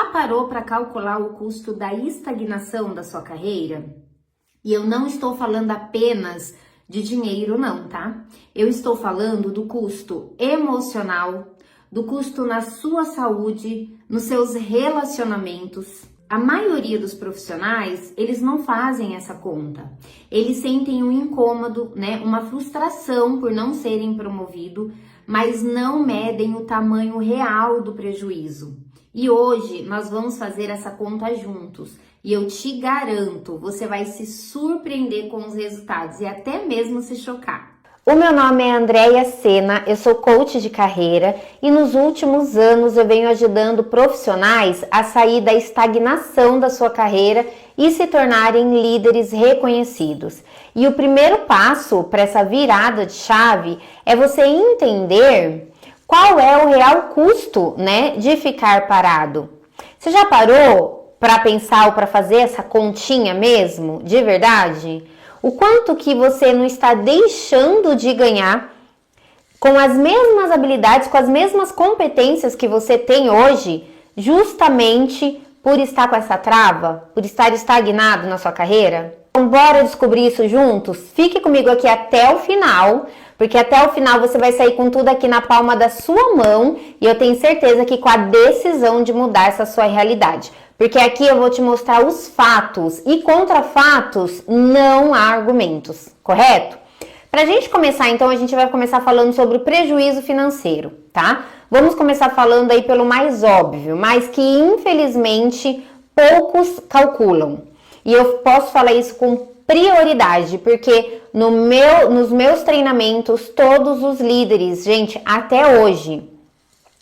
parou para calcular o custo da estagnação da sua carreira? E eu não estou falando apenas de dinheiro, não, tá? Eu estou falando do custo emocional, do custo na sua saúde, nos seus relacionamentos. A maioria dos profissionais, eles não fazem essa conta. Eles sentem um incômodo, né? Uma frustração por não serem promovidos, mas não medem o tamanho real do prejuízo. E hoje nós vamos fazer essa conta juntos. E eu te garanto, você vai se surpreender com os resultados e até mesmo se chocar. O meu nome é Andréia Sena, eu sou coach de carreira e nos últimos anos eu venho ajudando profissionais a sair da estagnação da sua carreira e se tornarem líderes reconhecidos. E o primeiro passo para essa virada de chave é você entender qual é o real custo, né, de ficar parado. Você já parou para pensar ou para fazer essa continha mesmo, de verdade? O quanto que você não está deixando de ganhar com as mesmas habilidades, com as mesmas competências que você tem hoje, justamente por estar com essa trava, por estar estagnado na sua carreira? Então, bora descobrir isso juntos? Fique comigo aqui até o final, porque até o final você vai sair com tudo aqui na palma da sua mão e eu tenho certeza que com a decisão de mudar essa sua realidade. Porque aqui eu vou te mostrar os fatos e contra fatos não há argumentos, correto? Pra gente começar, então, a gente vai começar falando sobre o prejuízo financeiro, tá? Vamos começar falando aí pelo mais óbvio, mas que infelizmente poucos calculam. E eu posso falar isso com prioridade, porque nos meus treinamentos, todos os líderes, gente, até hoje,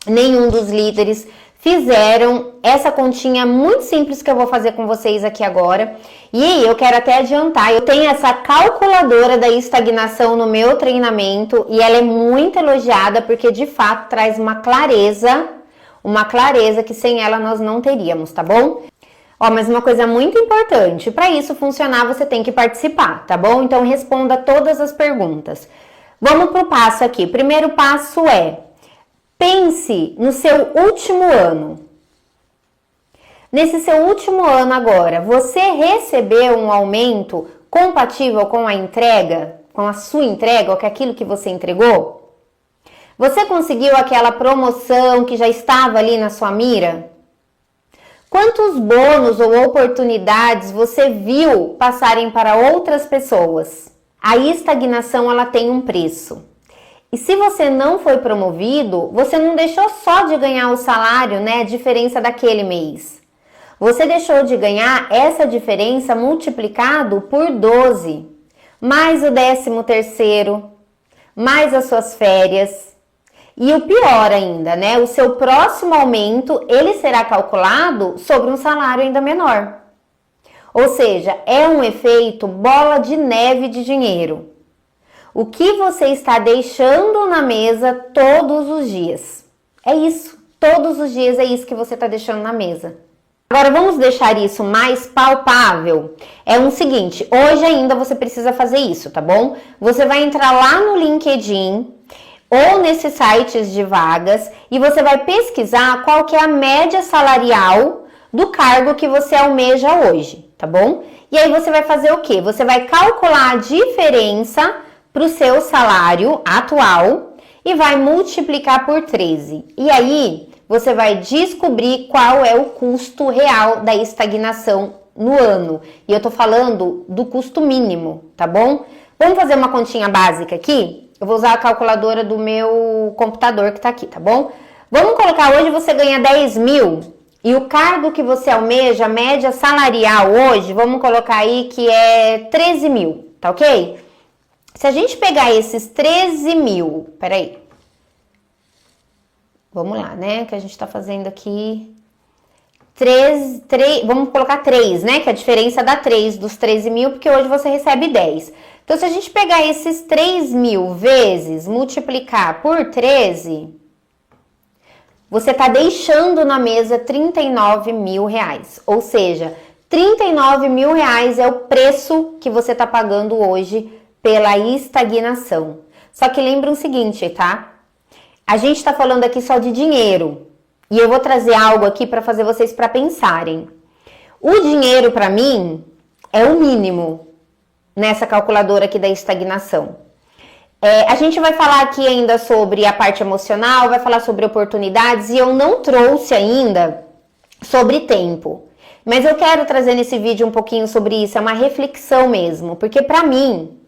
nenhum dos líderes fizeram essa continha muito simples que eu vou fazer com vocês aqui agora. E eu quero até adiantar, eu tenho essa calculadora da estagnação no meu treinamento e ela é muito elogiada porque de fato traz uma clareza que sem ela nós não teríamos, tá bom? Ó, mas uma coisa muito importante, para isso funcionar você tem que participar, tá bom? Então responda todas as perguntas. Vamos pro passo aqui. Primeiro passo é: pense no seu último ano. Nesse seu último ano agora, você recebeu um aumento compatível com a entrega, com a sua entrega, ou com aquilo que você entregou? Você conseguiu aquela promoção que já estava ali na sua mira? Quantos bônus ou oportunidades você viu passarem para outras pessoas? A estagnação, ela tem um preço. E se você não foi promovido, você não deixou só de ganhar o salário, né, a diferença daquele mês. Você deixou de ganhar essa diferença multiplicado por 12, mais o 13º, mais as suas férias. E o pior ainda, né, o seu próximo aumento, ele será calculado sobre um salário ainda menor. Ou seja, é um efeito bola de neve de dinheiro. O que você está deixando na mesa todos os dias. É isso, todos os dias é isso que você está deixando na mesa. Agora vamos deixar isso mais palpável. É o seguinte, hoje ainda você precisa fazer isso, tá bom? Você vai entrar lá no LinkedIn ou nesses sites de vagas e você vai pesquisar qual que é a média salarial do cargo que você almeja hoje, tá bom? E aí você vai fazer o quê? Você vai calcular a diferença para o seu salário atual e vai multiplicar por 13. E aí você vai descobrir qual é o custo real da estagnação no ano. E eu tô falando do custo mínimo, tá bom? Vamos fazer uma continha básica aqui? Eu vou usar a calculadora do meu computador que tá aqui, tá bom? Vamos colocar hoje você ganha 10 mil e o cargo que você almeja, a média salarial hoje, vamos colocar aí que é 13 mil, tá ok? Se a gente pegar esses 13 mil, peraí. Vamos lá, né? Que a gente tá fazendo aqui. Vamos colocar 3, né? Que a diferença dá 3 dos 13 mil, porque hoje você recebe 10. Então, se a gente pegar esses 3 mil vezes, multiplicar por 13, você tá deixando na mesa 39 mil reais. Ou seja, 39 mil reais é o preço que você tá pagando hoje pela estagnação. Só que lembra o seguinte, tá? A gente tá falando aqui só de dinheiro. E eu vou trazer algo aqui para fazer vocês para pensarem. O dinheiro para mim é o mínimo nessa calculadora aqui da estagnação. A gente vai falar aqui ainda sobre a parte emocional, vai falar sobre oportunidades e eu não trouxe ainda sobre tempo. Mas eu quero trazer nesse vídeo um pouquinho sobre isso, é uma reflexão mesmo, porque para mim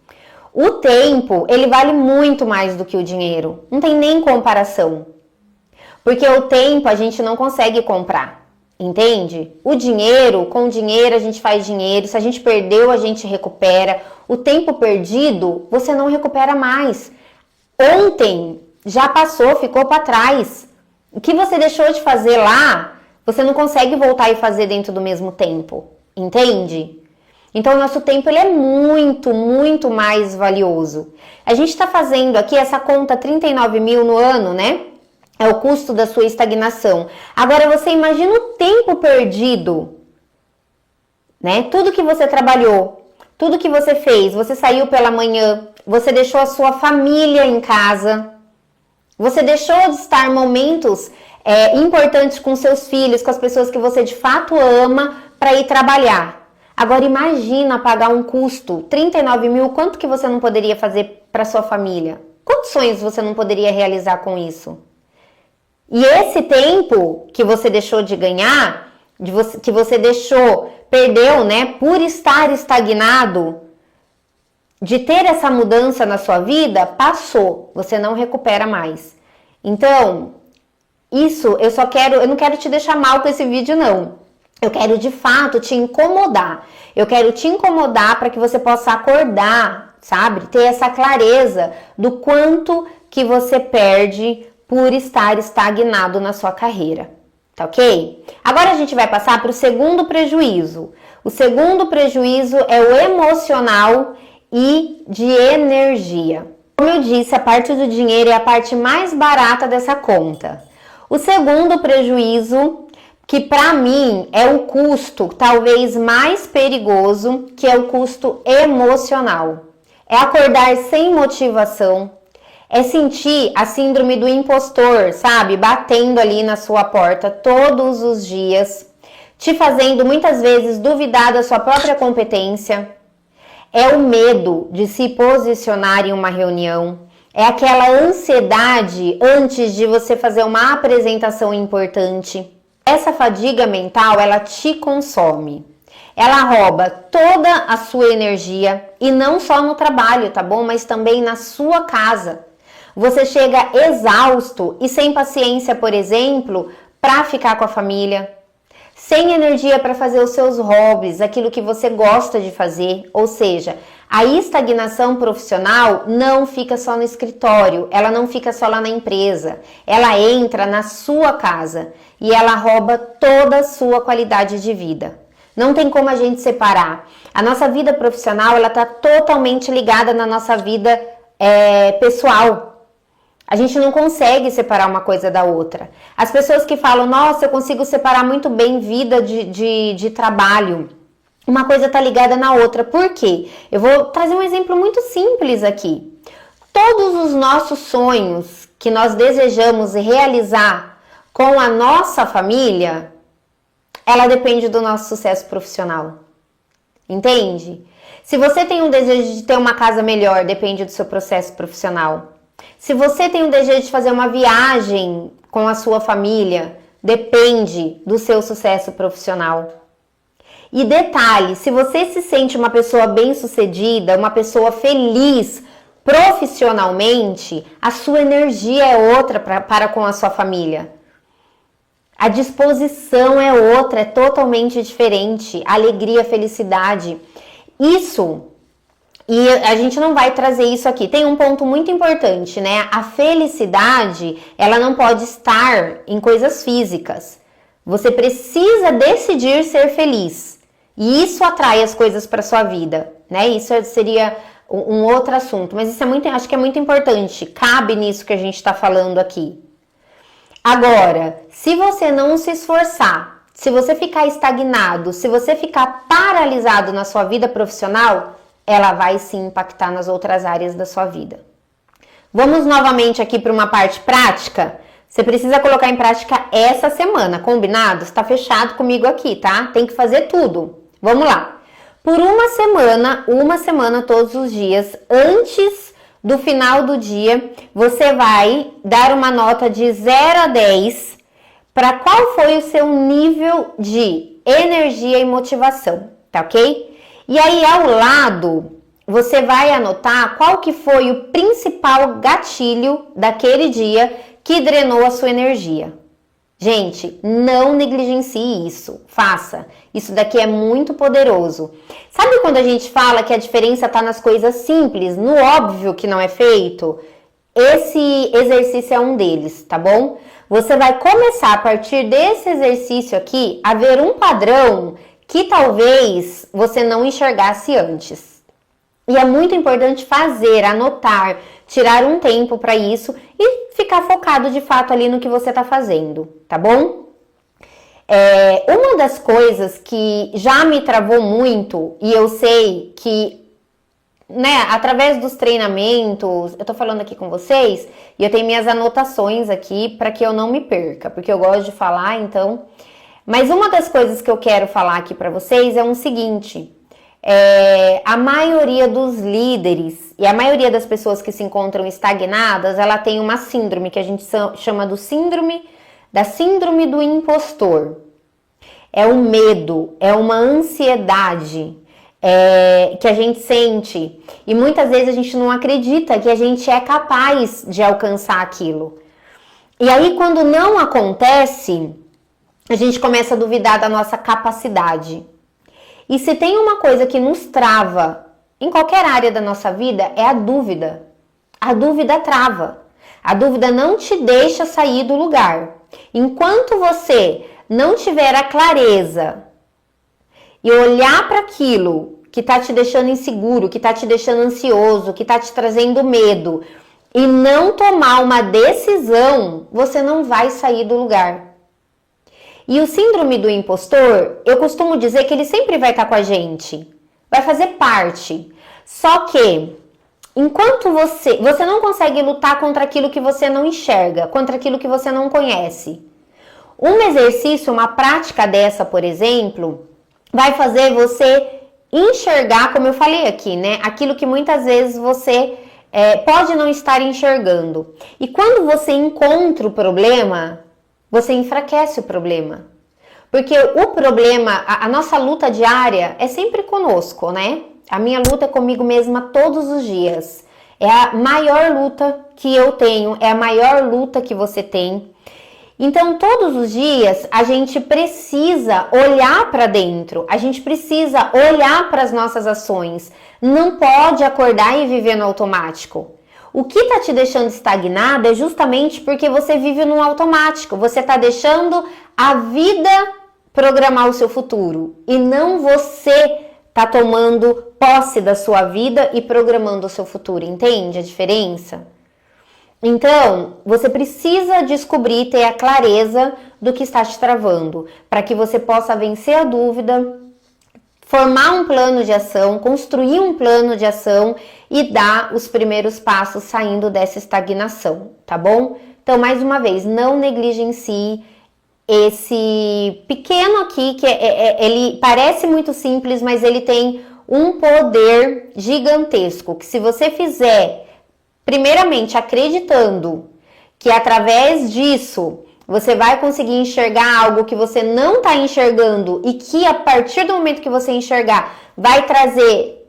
o tempo, ele vale muito mais do que o dinheiro, não tem nem comparação. Porque o tempo a gente não consegue comprar, entende? O dinheiro, com dinheiro a gente faz dinheiro, se a gente perdeu a gente recupera. O tempo perdido, você não recupera mais. Ontem já passou, ficou para trás. O que você deixou de fazer lá, você não consegue voltar e fazer dentro do mesmo tempo, entende? Então o nosso tempo ele é muito, muito mais valioso. A gente está fazendo aqui essa conta 39 mil no ano, né? É o custo da sua estagnação. Agora você imagina o tempo perdido, né? Tudo que você trabalhou, tudo que você fez, você saiu pela manhã, você deixou a sua família em casa, você deixou de estar momentos importantes com seus filhos, com as pessoas que você de fato ama para ir trabalhar. Agora imagina pagar um custo, 39 mil, quanto que você não poderia fazer para sua família? Quantos sonhos você não poderia realizar com isso? E esse tempo que você deixou de ganhar, que você perdeu, né, por estar estagnado, de ter essa mudança na sua vida, passou, você não recupera mais. Então, isso eu não quero te deixar mal com esse vídeo não. Eu quero de fato te incomodar. Eu quero te incomodar para que você possa acordar, sabe? Ter essa clareza do quanto que você perde por estar estagnado na sua carreira, tá ok? Agora a gente vai passar para o segundo prejuízo. O segundo prejuízo é o emocional e de energia. Como eu disse, a parte do dinheiro é a parte mais barata dessa conta. O segundo prejuízo, que para mim é o custo talvez mais perigoso, que é o custo emocional. É acordar sem motivação, é sentir a síndrome do impostor, sabe? Batendo ali na sua porta todos os dias, te fazendo muitas vezes duvidar da sua própria competência. É o medo de se posicionar em uma reunião. É aquela ansiedade antes de você fazer uma apresentação importante. Essa fadiga mental, ela te consome. Ela rouba toda a sua energia e não só no trabalho, tá bom? Mas também na sua casa. Você chega exausto e sem paciência, por exemplo, para ficar com a família, sem energia para fazer os seus hobbies, aquilo que você gosta de fazer. Ou seja, a estagnação profissional não fica só no escritório, ela não fica só lá na empresa, ela entra na sua casa e ela rouba toda a sua qualidade de vida. Não tem como a gente separar. A nossa vida profissional, ela está totalmente ligada na nossa vida pessoal. A gente não consegue separar uma coisa da outra. As pessoas que falam, nossa, eu consigo separar muito bem vida de trabalho. Uma coisa está ligada na outra. Por quê? Eu vou trazer um exemplo muito simples aqui. Todos os nossos sonhos que nós desejamos realizar com a nossa família, ela depende do nosso sucesso profissional. Entende? Se você tem um desejo de ter uma casa melhor, depende do seu processo profissional. Se você tem o desejo de fazer uma viagem com a sua família, depende do seu sucesso profissional. E detalhe, se você se sente uma pessoa bem-sucedida, uma pessoa feliz profissionalmente, a sua energia é outra para com a sua família. A disposição é outra, é totalmente diferente. Alegria, felicidade. Isso... E a gente não vai trazer isso aqui. Tem um ponto muito importante, né? A felicidade, ela não pode estar em coisas físicas. Você precisa decidir ser feliz. E isso atrai as coisas para sua vida, né? Isso seria um outro assunto. Mas isso acho que é muito importante. Cabe nisso que a gente está falando aqui. Agora, se você não se esforçar, se você ficar estagnado, se você ficar paralisado na sua vida profissional, ela vai sim impactar nas outras áreas da sua vida. Vamos novamente aqui para uma parte prática? Você precisa colocar em prática essa semana, combinado? Está fechado comigo aqui, tá? Tem que fazer tudo. Vamos lá. Por uma semana todos os dias, antes do final do dia, você vai dar uma nota de 0 a 10 para qual foi o seu nível de energia e motivação, tá ok? E aí ao lado, você vai anotar qual que foi o principal gatilho daquele dia que drenou a sua energia. Gente, não negligencie isso, faça. Isso daqui é muito poderoso. Sabe quando a gente fala que a diferença está nas coisas simples, no óbvio que não é feito? Esse exercício é um deles, tá bom? Você vai começar a partir desse exercício aqui a ver um padrão que talvez você não enxergasse antes. E é muito importante fazer, anotar, tirar um tempo para isso e ficar focado de fato ali no que você está fazendo, tá bom? Uma das coisas que já me travou muito, e eu sei que, né, através dos treinamentos, eu tô falando aqui com vocês, e eu tenho minhas anotações aqui para que eu não me perca, porque eu gosto de falar, então. Mas uma das coisas que eu quero falar aqui para vocês é o seguinte: a maioria dos líderes e a maioria das pessoas que se encontram estagnadas, ela tem uma síndrome que a gente chama da síndrome do impostor. É um medo, é uma ansiedade que a gente sente e muitas vezes a gente não acredita que a gente é capaz de alcançar aquilo. E aí quando não acontece, a gente começa a duvidar da nossa capacidade. E se tem uma coisa que nos trava em qualquer área da nossa vida, é a dúvida. A dúvida trava. A dúvida não te deixa sair do lugar. Enquanto você não tiver a clareza e olhar para aquilo que está te deixando inseguro, que está te deixando ansioso, que está te trazendo medo, e não tomar uma decisão, você não vai sair do lugar. E o síndrome do impostor, eu costumo dizer que ele sempre vai estar com a gente, vai fazer parte. Só que, enquanto você não consegue lutar contra aquilo que você não enxerga, contra aquilo que você não conhece. Um exercício, uma prática dessa, por exemplo, vai fazer você enxergar, como eu falei aqui, né? Aquilo que muitas vezes você pode não estar enxergando. E quando você encontra o problema, você enfraquece o problema. Porque o problema, a nossa luta diária é sempre conosco, né? A minha luta é comigo mesma todos os dias. É a maior luta que eu tenho, é a maior luta que você tem. Então, todos os dias, a gente precisa olhar para dentro, a gente precisa olhar para as nossas ações. Não pode acordar e viver no automático. O que está te deixando estagnado é justamente porque você vive no automático. Você está deixando a vida programar o seu futuro e não você está tomando posse da sua vida e programando o seu futuro. Entende a diferença? Então, você precisa descobrir, ter a clareza do que está te travando, para que você possa vencer a dúvida, formar um plano de ação, construir um plano de ação e dar os primeiros passos saindo dessa estagnação, tá bom? Então, mais uma vez, não negligencie esse pequeno aqui, que ele parece muito simples, mas ele tem um poder gigantesco, que se você fizer, primeiramente acreditando que através disso você vai conseguir enxergar algo que você não está enxergando e que a partir do momento que você enxergar vai trazer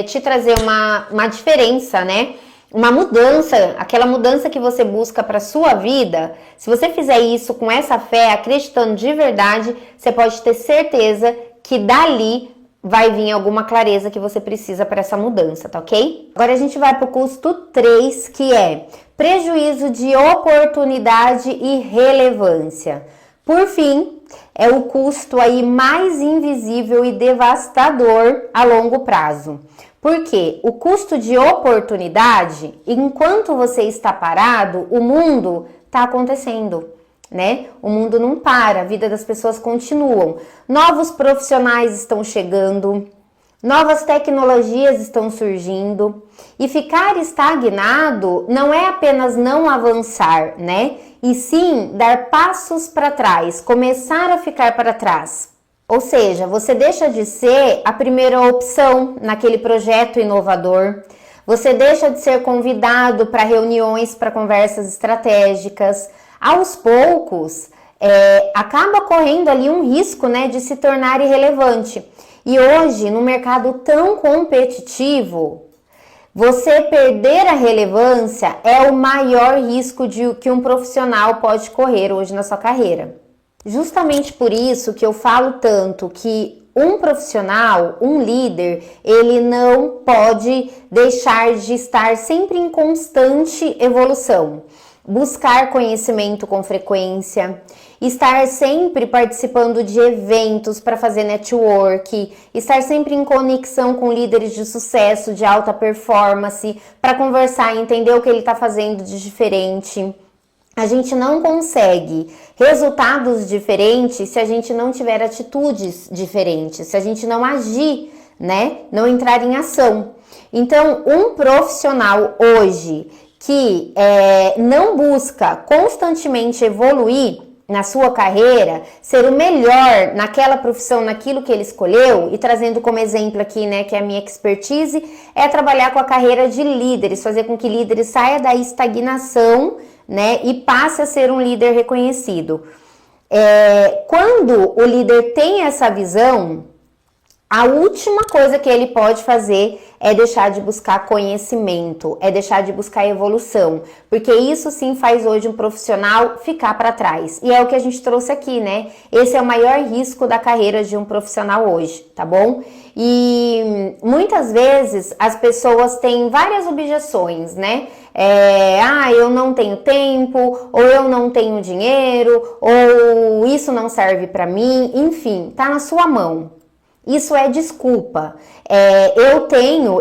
te trazer uma diferença, né? Uma mudança, aquela mudança que você busca para sua vida. Se você fizer isso com essa fé, acreditando de verdade, você pode ter certeza que dali vai vir alguma clareza que você precisa para essa mudança, tá ok? Agora a gente vai para o custo 3, que é prejuízo de oportunidade e relevância. Por fim, é o custo aí mais invisível e devastador a longo prazo. Porque o custo de oportunidade, enquanto você está parado, o mundo está acontecendo, né? O mundo não para, a vida das pessoas continuam. Novos profissionais estão chegando, Novas tecnologias estão surgindo e ficar estagnado não é apenas não avançar, né? E sim dar passos para trás, começar a ficar para trás. Ou seja, você deixa de ser a primeira opção naquele projeto inovador, você deixa de ser convidado para reuniões, para conversas estratégicas. Aos poucos, acaba correndo ali um risco, né, de se tornar irrelevante. E hoje, no mercado tão competitivo, você perder a relevância é o maior risco que um profissional pode correr hoje na sua carreira. Justamente por isso que eu falo tanto que um profissional, um líder, ele não pode deixar de estar sempre em constante evolução. Buscar conhecimento com frequência, estar sempre participando de eventos para fazer network, estar sempre em conexão com líderes de sucesso, de alta performance, para conversar e entender o que ele está fazendo de diferente. A gente não consegue resultados diferentes se a gente não tiver atitudes diferentes, se a gente não agir, né? Não entrar em ação. Então, um profissional hoje que não busca constantemente evoluir na sua carreira, ser o melhor naquela profissão, naquilo que ele escolheu, e trazendo como exemplo aqui, né, que é a minha expertise, é trabalhar com a carreira de líderes, fazer com que líderes saia da estagnação, né, e passe a ser um líder reconhecido. Quando o líder tem essa visão, a última coisa que ele pode fazer é deixar de buscar conhecimento, é deixar de buscar evolução, porque isso sim faz hoje um profissional ficar para trás. E é o que a gente trouxe aqui, né? Esse é o maior risco da carreira de um profissional hoje, tá bom? E muitas vezes as pessoas têm várias objeções, né? Eu não tenho tempo, ou eu não tenho dinheiro, ou isso não serve para mim, enfim, tá na sua mão. Isso é desculpa.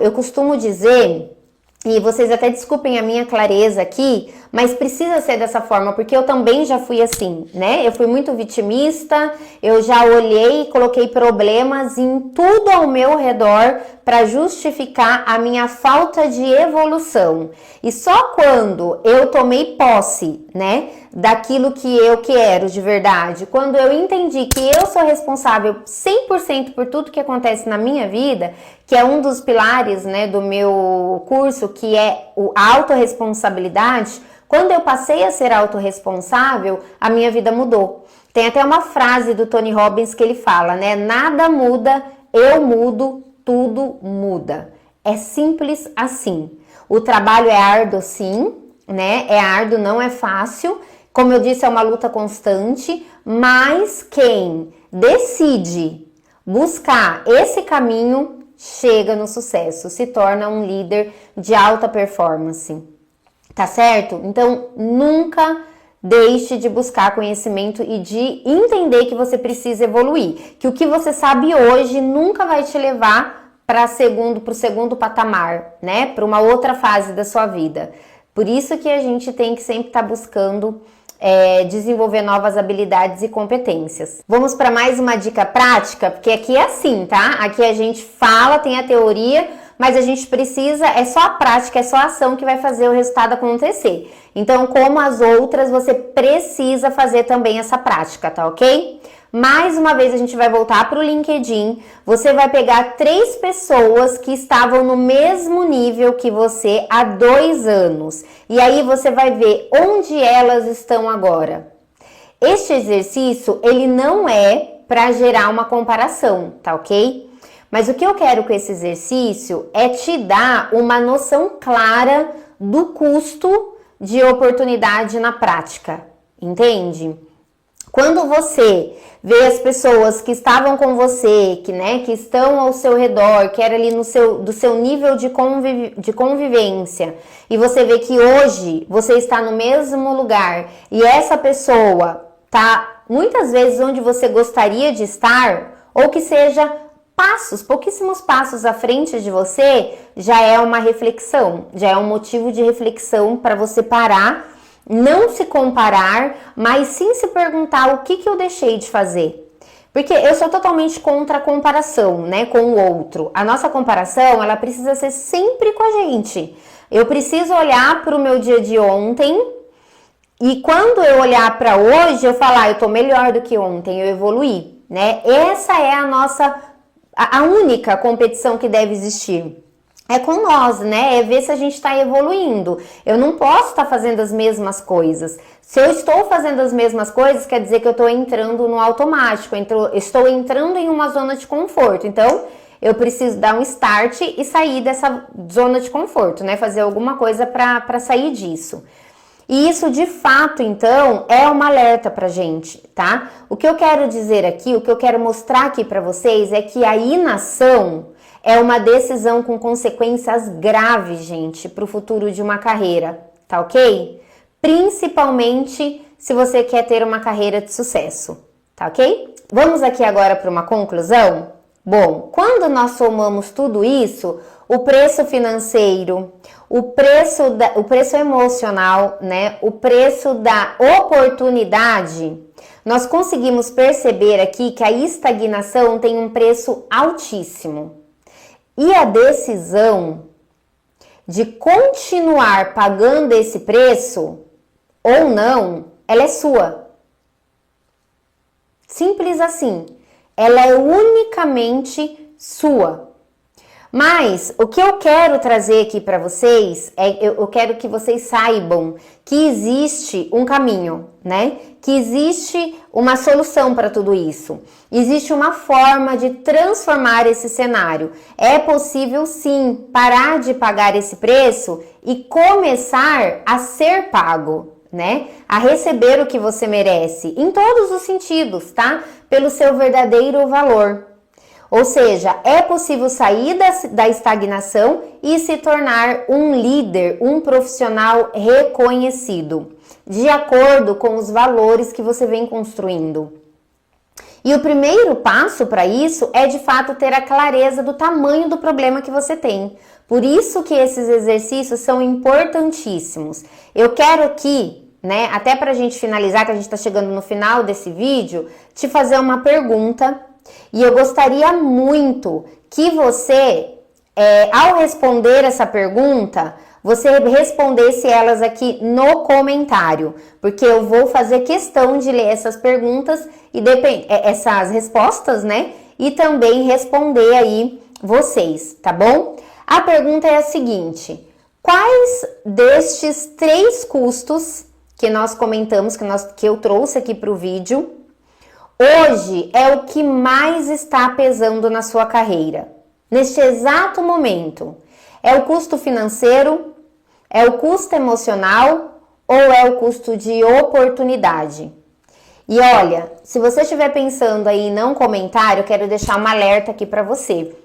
Eu costumo dizer, e vocês até desculpem a minha clareza aqui, mas precisa ser dessa forma, porque eu também já fui assim, né? Eu fui muito vitimista, eu já olhei e coloquei problemas em tudo ao meu redor para justificar a minha falta de evolução. E só quando eu tomei posse, né, daquilo que eu quero de verdade, quando eu entendi que eu sou responsável 100% por tudo que acontece na minha vida, que é um dos pilares, né, do meu curso, que é a autorresponsabilidade, quando eu passei a ser autorresponsável, a minha vida mudou. Tem até uma frase do Tony Robbins que ele fala, né, nada muda, eu mudo, tudo muda. É simples assim. O trabalho é árduo, sim, né? É árduo, não é fácil. Como eu disse, é uma luta constante, mas quem decide buscar esse caminho chega no sucesso, se torna um líder de alta performance. Tá certo? Então, nunca deixe de buscar conhecimento e de entender que você precisa evoluir. Que o que você sabe hoje nunca vai te levar para o segundo patamar, né? Para uma outra fase da sua vida. Por isso que a gente tem que sempre estar buscando desenvolver novas habilidades e competências. Vamos para mais uma dica prática, porque aqui é assim, tá? Aqui a gente fala, tem a teoria, mas a gente precisa, é só a prática, é só a ação que vai fazer o resultado acontecer. Então, como as outras, você precisa fazer também essa prática, tá ok? Mais uma vez a gente vai voltar para o LinkedIn, você vai pegar 3 pessoas que estavam no mesmo nível que você há 2 anos. E aí você vai ver onde elas estão agora. Este exercício, ele não é para gerar uma comparação, tá ok? Mas o que eu quero com esse exercício é te dar uma noção clara do custo de oportunidade na prática, entende? Quando você vê as pessoas que estavam com você, que estão ao seu redor, que era ali do seu nível de convivência, e você vê que hoje você está no mesmo lugar e essa pessoa está muitas vezes onde você gostaria de estar, ou que seja pouquíssimos passos à frente de você, já é uma reflexão, já é um motivo de reflexão para você parar, não se comparar, mas sim se perguntar o que eu deixei de fazer. Porque eu sou totalmente contra a comparação, né, com o outro. A nossa comparação, ela precisa ser sempre com a gente. Eu preciso olhar para o meu dia de ontem e quando eu olhar para hoje, eu falar, eu tô melhor do que ontem, eu evoluí, né? Essa é a única competição que deve existir. É com nós, né? É ver se a gente está evoluindo. Eu não posso estar fazendo as mesmas coisas. Se eu estou fazendo as mesmas coisas, quer dizer que eu estou entrando no automático. Estou entrando em uma zona de conforto. Então, eu preciso dar um start e sair dessa zona de conforto, né? Fazer alguma coisa para sair disso. E isso, de fato, então, é um alerta pra gente, tá? O que eu quero dizer aqui, o que eu quero mostrar aqui pra vocês é que a inação é uma decisão com consequências graves, gente, pro futuro de uma carreira, tá ok? Principalmente se você quer ter uma carreira de sucesso, tá ok? Vamos aqui agora para uma conclusão? Bom, quando nós somamos tudo isso, o preço financeiro, o preço emocional, né? O preço da oportunidade, nós conseguimos perceber aqui que a estagnação tem um preço altíssimo. E a decisão de continuar pagando esse preço ou não, ela é sua. Simples assim. Ela é unicamente sua. Mas o que eu quero trazer aqui para vocês eu quero que vocês saibam que existe um caminho, né? Que existe uma solução para tudo isso. Existe uma forma de transformar esse cenário. É possível sim parar de pagar esse preço e começar a ser pago, né? A receber o que você merece, em todos os sentidos, tá? Pelo seu verdadeiro valor. Ou seja, é possível sair da estagnação e se tornar um líder, um profissional reconhecido, de acordo com os valores que você vem construindo. E o primeiro passo para isso é, de fato, ter a clareza do tamanho do problema que você tem. Por isso que esses exercícios são importantíssimos. Eu quero aqui, né, até para a gente finalizar, que a gente está chegando no final desse vídeo, te fazer uma pergunta. E eu gostaria muito que você, ao responder essa pergunta, você respondesse elas aqui no comentário, porque eu vou fazer questão de ler essas perguntas e essas respostas, né? E também responder aí vocês, tá bom? A pergunta é a seguinte: quais destes 3 custos que nós comentamos, que eu trouxe aqui para o vídeo, hoje é o que mais está pesando na sua carreira? Neste exato momento, é o custo financeiro, é o custo emocional ou é o custo de oportunidade? E olha, se você estiver pensando aí em não comentar, eu quero deixar um alerta aqui para você.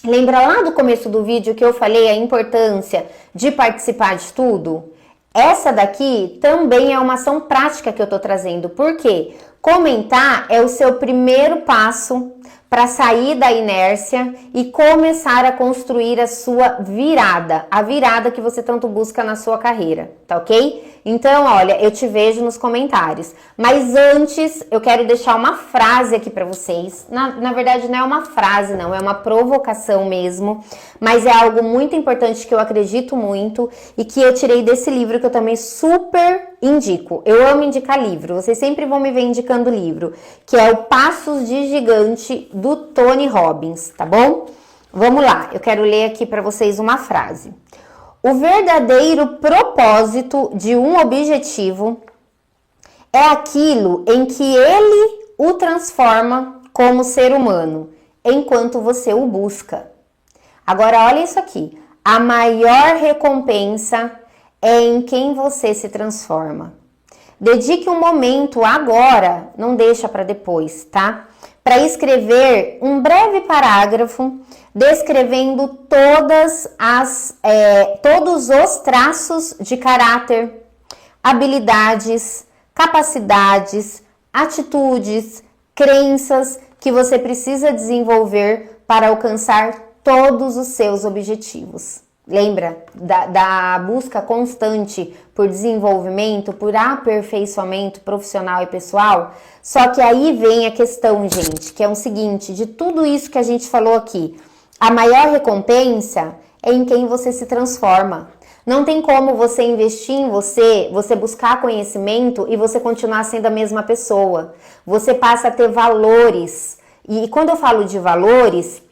Lembra lá do começo do vídeo que eu falei a importância de participar de tudo? Essa daqui também é uma ação prática que eu tô trazendo. Por quê? Comentar é o seu primeiro passo para sair da inércia e começar a construir a sua virada, a virada que você tanto busca na sua carreira, tá ok? Então, olha, eu te vejo nos comentários. Mas antes, eu quero deixar uma frase aqui para vocês. Na verdade, não é uma frase, não, é uma provocação mesmo. Mas é algo muito importante que eu acredito muito e que eu tirei desse livro que eu também super indico. Eu amo indicar livro, vocês sempre vão me ver indicando livro, que é o Passos de Gigante, do Tony Robbins, tá bom? Vamos lá, eu quero ler aqui para vocês uma frase. O verdadeiro propósito de um objetivo é aquilo em que ele o transforma como ser humano, enquanto você o busca. Agora, olha isso aqui. A maior recompensa é em quem você se transforma. Dedique um momento agora, não deixa para depois, tá? Para escrever um breve parágrafo descrevendo todos os traços de caráter, habilidades, capacidades, atitudes, crenças que você precisa desenvolver para alcançar todos os seus objetivos. Lembra da busca constante por desenvolvimento, por aperfeiçoamento profissional e pessoal? Só que aí vem a questão, gente, que é o seguinte, de tudo isso que a gente falou aqui, a maior recompensa é em quem você se transforma. Não tem como você investir em você, você buscar conhecimento e você continuar sendo a mesma pessoa. Você passa a ter valores. E quando eu falo de valores,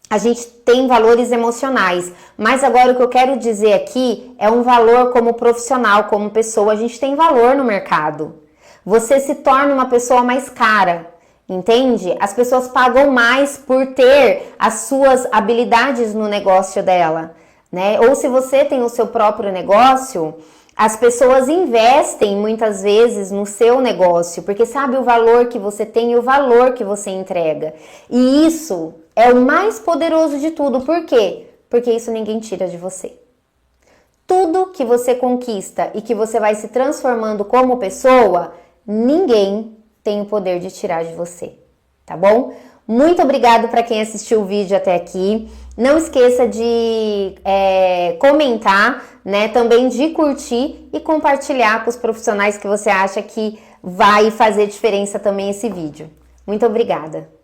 a gente tem valores emocionais, mas agora o que eu quero dizer aqui é um valor como profissional, como pessoa. A gente tem valor no mercado. Você se torna uma pessoa mais cara, entende? As pessoas pagam mais por ter as suas habilidades no negócio dela, né? Ou se você tem o seu próprio negócio, as pessoas investem muitas vezes no seu negócio, porque sabe o valor que você tem e o valor que você entrega. E isso é o mais poderoso de tudo. Por quê? Porque isso ninguém tira de você. Tudo que você conquista e que você vai se transformando como pessoa, ninguém tem o poder de tirar de você, tá bom? Muito obrigado para quem assistiu o vídeo até aqui. Não esqueça de comentar, né? Também de curtir e compartilhar com os profissionais que você acha que vai fazer diferença também esse vídeo. Muito obrigada!